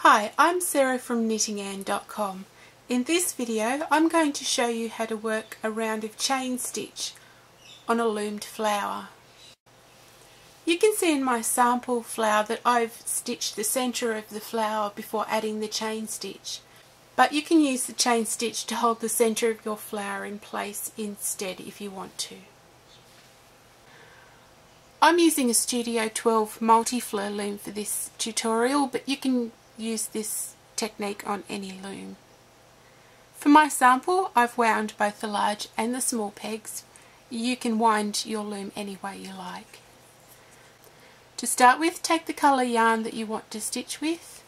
Hi, I'm Sarah from Knitting-and.com. In this video I'm going to show you how to work a round of chain stitch on a loomed flower. You can see in my sample flower that I've stitched the centre of the flower before adding the chain stitch, but you can use the chain stitch to hold the centre of your flower in place instead if you want to. I'm using a Studio 12 multi-fleur loom for this tutorial, but you can use this technique on any loom. For my sample, I've wound both the large and the small pegs. You can wind your loom any way you like. To start with, take the colour yarn that you want to stitch with.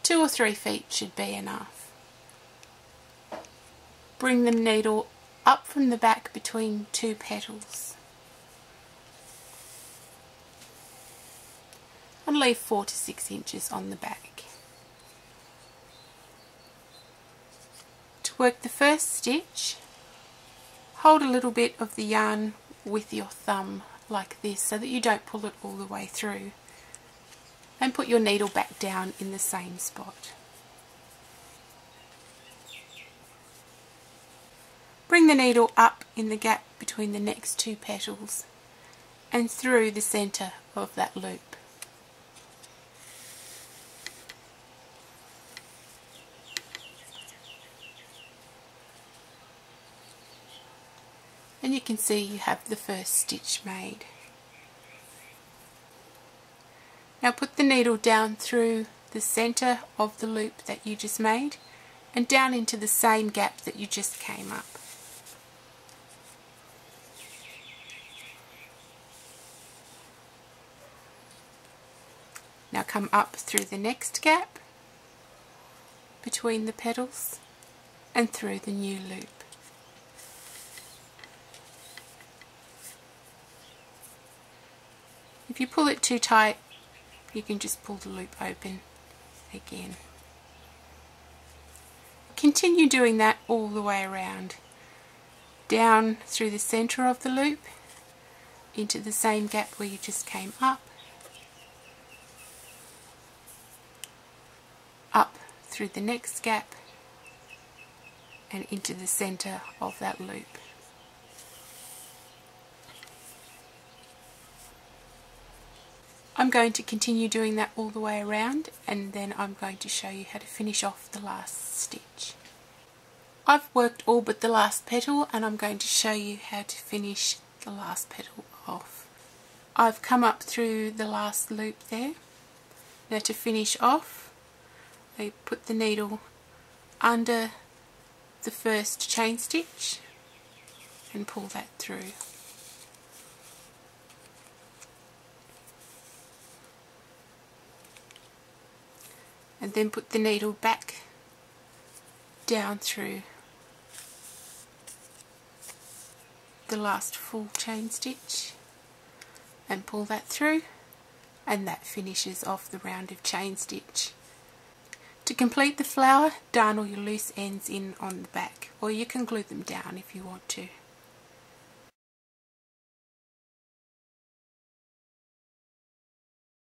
2 or 3 feet should be enough. Bring the needle up from the back between 2 petals. And leave 4 to 6 inches on the back. To work the first stitch, hold a little bit of the yarn with your thumb like this so that you don't pull it all the way through, and put your needle back down in the same spot. Bring the needle up in the gap between the next 2 petals and through the centre of that loop. And you can see you have the first stitch made. Now put the needle down through the centre of the loop that you just made and down into the same gap that you just came up. Now come up through the next gap between the petals and through the new loop. If you pull it too tight, you can just pull the loop open again. Continue doing that all the way around. Down through the centre of the loop, into the same gap where you just came up, up through the next gap, and into the centre of that loop. I'm going to continue doing that all the way around, and then I'm going to show you how to finish off the last stitch. I've worked all but the last petal, and I'm going to show you how to finish the last petal off. I've come up through the last loop there. Now to finish off, I put the needle under the first chain stitch and pull that through. And then put the needle back down through the last full chain stitch and pull that through, and that finishes off the round of chain stitch. To complete the flower, darn all your loose ends in on the back, or you can glue them down if you want to.